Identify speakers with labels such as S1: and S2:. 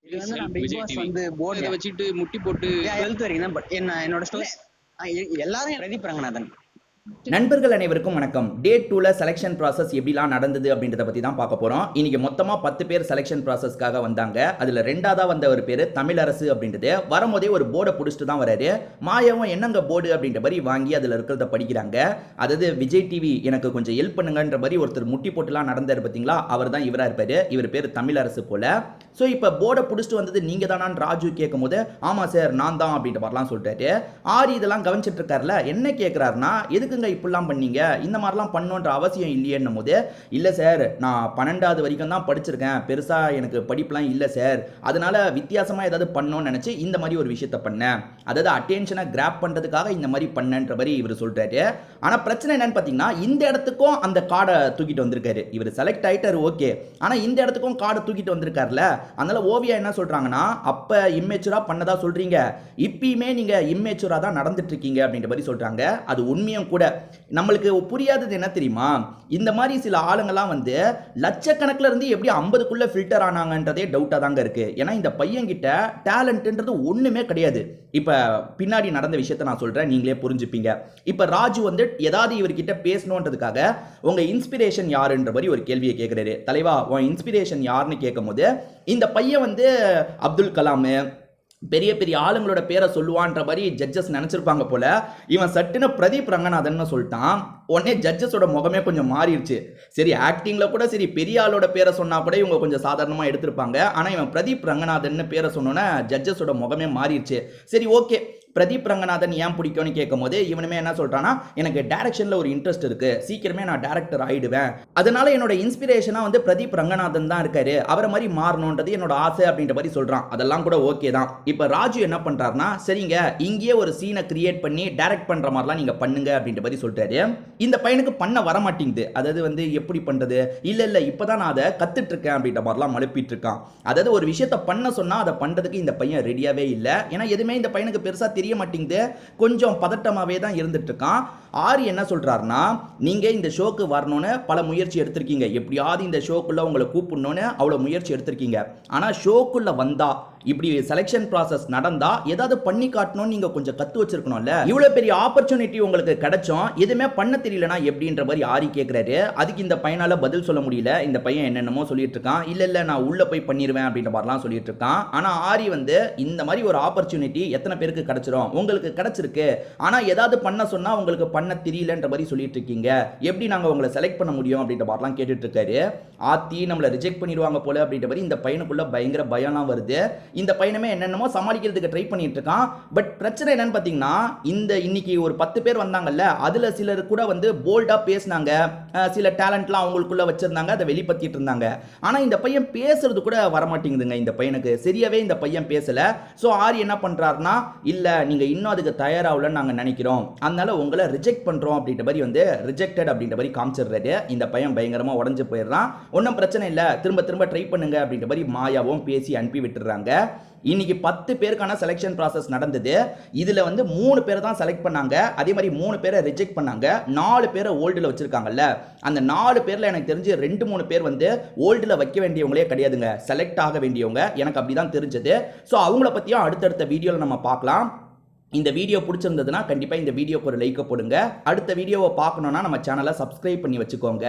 S1: இது வந்து நான் பிக்
S2: விஜய்
S1: பாஸ்
S2: டிவி
S1: வந்து போர்டு
S2: இதை வச்சுட்டு முட்டி போட்டு
S1: 12th வரைக்கும் தான். பட் என்னோட ஸ்டோரி எல்லாரும் பிரதீப் ரங்கநாதன்.
S3: நண்பர்கள் அனைவருக்கும் வணக்கம். டே 2ல செலெக்ஷன் ப்ராசஸ் எப்படிலாம் நடந்தது அப்படின்றத பற்றி தான் பார்க்க போகிறோம். இன்னைக்கு மொத்தமாக 10 பேர் செலெக்ஷன் ப்ராசஸ்க்காக வந்தாங்க. அதில் ரெண்டாவதாக வந்த ஒரு பேர் தமிழரசு அப்படின்றது. வரும்போதே ஒரு போர்டை பிடிச்சிட்டு தான் வராரு. மாயாவும் என்னங்க போர்டு அப்படின்ற மாதிரி வாங்கி அதில் இருக்கிறத படிக்கிறாங்க. அதாவது விஜய் டிவி எனக்கு கொஞ்சம் ஹெல்ப் பண்ணுங்கன்ற மாதிரி ஒருத்தர் முட்டி போட்டுலாம் நடந்தார் பார்த்தீங்களா, அவர் தான் இவராக இருப்பார். இவர் பேர் தமிழரசு போல. ஸோ இப்போ போர்டை பிடிச்சிட்டு வந்தது நீங்கள் தானான்னு ராஜு கேட்கும் போது ஆமாம் சார் நான் தான் அப்படின்ற மாதிரிலாம் சொல்லிட்டாரு. ஆரி இதெல்லாம் கவனிச்சிட்டு இருக்காருல, என்ன கேட்குறாருன்னா எதுக்குங்க இப்படிலாம் பண்ணீங்க, இந்த மாதிரிலாம் பண்ணணுன்ற அவசியம் இல்லையேன்னும் போது இல்லை சார் நான் 12வது வரைக்கும் தான் படிச்சிருக்கேன், பெருசாக எனக்கு படிப்புலாம் இல்லை சார், அதனால வித்தியாசமாக ஏதாவது பண்ணணும்னு நினச்சி இந்த மாதிரி ஒரு விஷயத்த பண்ணேன், அதாவது அட்டென்ஷனை கிராப் பண்ணுறதுக்காக இந்த மாதிரி பண்ணன்ற மாதிரி இவர் சொல்கிறாரு. ஆனால் பிரச்சனை என்னன்னு பார்த்தீங்கன்னா இந்த இடத்துக்கும் அந்த கார்டை தூக்கிட்டு வந்திருக்காரு. இவர் செலக்ட் ஆகிட்டார் ஓகே, ஆனால் இந்த இடத்துக்கும் கார்டை தூக்கிட்டு வந்திருக்காருல, அதனால ஓவியா என்ன சொல்றாங்கன்னா அப்ப இம்மெச்சூரா பண்ணதா சொல்றீங்க, இப்பயுமே நீங்க இம்மெச்சூரா தான் நடந்துட்டு இருக்கீங்க அப்படின்ற மாதிரி சொல்றாங்க. அது உண்மையும் கூட. நம்மளுக்கு புரியாதது என்ன தெரியுமா, இந்த மாதிரி சில ஆளுங்கெல்லாம் வந்து லட்சக்கணக்கில் இருந்து எப்படி 50க்குள்ள ஃபில்டர் ஆனாங்கன்றதே டவுட்டா தாங்க இருக்கு. ஏன்னா இந்த பையன் கிட்ட டேலண்ட்ன்றது ஒண்ணுமே கிடையாது. இப்ப பின்னாடி நடந்த விஷயத்த நான் சொல்றேன், நீங்களே புரிஞ்சுப்பீங்க. இப்ப ராஜு வந்து ஏதாவது இவர்கிட்ட பேசணுன்றதுக்காக உங்க இன்ஸ்பிரேஷன் யாருன்ற மாதிரி ஒரு கேள்வியை கேட்கிறாரு. தலைவா உன் இன்ஸ்பிரேஷன் யாருன்னு கேட்கும் போது இந்த பையன் வந்து அப்துல் கலாம் பெரிய பெரிய ஆளுங்களோட பேரை சொல்லுவான்ற மாதிரி ஜட்ஜஸ் நினைச்சிருப்பாங்க போல. இவன் சட்டுன்னு பிரதீப் ரங்கநாதன் சொல்லிட்டான். உடனே ஜட்ஜஸோட முகமே கொஞ்சம் மாறிடுச்சு. சரி ஆக்டிங்ல கூட சரி பெரிய ஆளோட பேரை சொன்னா கூட இவங்க கொஞ்சம் சாதாரணமா எடுத்திருப்பாங்க. ஆனா இவன் பிரதீப் ரங்கநாதன் பேரை சொன்னோன்னே ஜட்ஜஸோட முகமே மாறிடுச்சு. சரி ஓகே, பிரதீப் ரங்கநாதன் ஏன் பிடிக்கும்னு கேட்கும் போது இவனுமே என்ன சொல்றான்னா எனக்கு டைரக்ஷன்ல ஒரு இன்ட்ரெஸ்ட் இருக்கு, சீக்கிரமே நான் டைரக்டர் ஆயிடுவேன், அதனால என்னோட இன்ஸ்பிரேஷனா வந்து பிரதீப் ரங்கநாதன் தான் இருக்காரு, அவரை மாதிரி மாறணும்ன்றது என்னோட ஆசை அப்படின்ற மாதிரி சொல்றான். அதெல்லாம் கூட ஓகே தான். இப்ப ராஜு என்ன பண்றாருன்னா சரிங்க இங்கேயே ஒரு சீனை கிரியேட் பண்ணி டைரக்ட் பண்ற மாதிரிலாம் நீங்க பண்ணுங்க அப்படின்ற மாதிரி சொல்றாரு. இந்த பையனுக்கு பண்ண வர மாட்டேங்குது. அதாவது வந்து எப்படி பண்றது, இல்ல இப்பதான் நான் அதை கத்துட்டு இருக்கேன் அப்படின்ற மாதிரிலாம் மழுப்பிட்டு இருக்கான். அதாவது ஒரு விஷயத்த பண்ண சொன்னா அதை பண்றதுக்கு இந்த பையன் ரெடியாவே இல்லை. ஏன்னா எதுவுமே இந்த பையனுக்கு பெருசா தெரிய மாட்டேங்குது, கொஞ்சம் பதட்டமாவே தான் இருந்துட்டு இருக்கான். ஆரி என்ன சொல்றாருன்னா நீங்க இந்த ஷோக்கு வரணும்னு பல முயற்சி எடுத்திருக்கீங்க, எப்படியாவது இந்த ஷோக்குள்ள உங்களை கூப்பிடணும்னு அவ்வளவு முயற்சி எடுத்திருக்கீங்க. ஆனா ஷோக்குள்ள வந்தா இப்படி செலெக்ஷன் ப்ராசஸ் நடந்தா ஏதாவது பண்ணி காட்டணும், நீங்க கொஞ்சம் கத்து வச்சிருக்கணும்ல. இவ்வளவு பெரிய ஆப்பர்ச்சுனிட்டி உங்களுக்கு கிடைச்சோம், எதுவுமே பண்ண தெரியலனா எப்படின்ற மாதிரி ஆரி கேட்கிறாரு. அதுக்கு இந்த பையனால பதில் சொல்ல முடியல. இந்த பையன் என்னென்னமோ சொல்லிட்டு இருக்கான். இல்ல நான் உள்ள போய் பண்ணிடுவேன் அப்படின்ற மாதிரிலாம் சொல்லிட்டு இருக்கான். ஆனா ஆரி வந்து இந்த மாதிரி ஒரு ஆப்பர்ச்சுனிட்டி எத்தனை பேருக்கு கிடைச்சிரும், உங்களுக்கு கிடைச்சிருக்கு, ஆனா ஏதாவது பண்ண சொன்னா உங்களுக்கு பண்ண தெரியலன்ற மாதிரி சொல்லிட்டு இருக்கீங்க, எப்படி நாங்க உங்களை செலக்ட் பண்ண முடியும் அப்படின்ற மாதிரிலாம் கேட்டுட்டு இருக்காரு. ஆத்தி நம்மளை ரிஜெக்ட் பண்ணிடுவாங்க போல அப்படின்ற மாதிரி இந்த பையனுக்குள்ள பயங்கர பயம்லாம் வருது. இந்த பையனமே என்னென்னமோ சமாளிக்கிறதுக்கு ட்ரை பண்ணிட்டு இருக்கான். பட் பிரச்சனை என்னன்னு பார்த்தீங்கன்னா இன்னைக்கு ஒரு 10 பேர் வந்தாங்கல்ல, அதுல சிலர் கூட வந்து போல்டா பேசினாங்க, சில டேலண்ட்லாம் அவங்களுக்குள்ள வச்சிருந்தாங்க, அதை வெளிப்படுத்திட்டு இருந்தாங்க. ஆனா இந்த பையன் பேசுறது கூட வரமாட்டேங்குதுங்க. இந்த பையனுக்கு சரியாவே இந்த பையன் பேசல. ஸோ ஆரி என்ன பண்றாருன்னா இல்ல நீங்க இன்னும் அதுக்கு தயாராகலன்னு நாங்க நினைக்கிறோம், அதனால உங்களை ரிஜெக்ட் பண்றோம் அப்படின்ற மாதிரி வந்து ரிஜெக்டட் அப்படின்ற மாதிரி காமிச்சிடுறாரு. இந்த பையன் பயங்கரமா உடஞ்சு போயிடுறான். ஒன்றும் பிரச்சனை இல்லை, திரும்ப ட்ரை பண்ணுங்க அப்படின்ற மாதிரி மாயாவும் பேசி அனுப்பி விட்டுறாங்க. இன்னைக்கு 10 பேருக்கான செலெக்ஷன் ப்ராசஸ் நடந்தது. இதுல வந்து 3 பேரை தான் செலக்ட் பண்ணாங்க, அதே மாதிரி 3 பேரை ரிஜெக்ட் பண்ணாங்க. 4 பேரை ஓல்டுல வச்சிருக்காங்கல்ல, அந்த 4 பேர்ல எனக்கு தெரிஞ்சு 2-3 பேர் வந்து ஓல்டுல வைக்க வேண்டியவங்களே கிடையாதுங்க, செலக்ட் ஆக வேண்டியவங்க. எனக்கு அப்படிதான் தெரிஞ்சது. ஸோ அவங்கள பத்தியும் அடுத்தடுத்த வீடியோல நம்ம பார்க்கலாம். இந்த வீடியோ பிடிச்சிருந்ததுன்னா கண்டிப்பா இந்த வீடியோக்கு ஒரு லைக் போடுங்க. அடுத்த வீடியோவை பார்க்கணும்னா நம்ம சேனலை சப்ஸ்கிரைப் பண்ணி வச்சுக்கோங்க.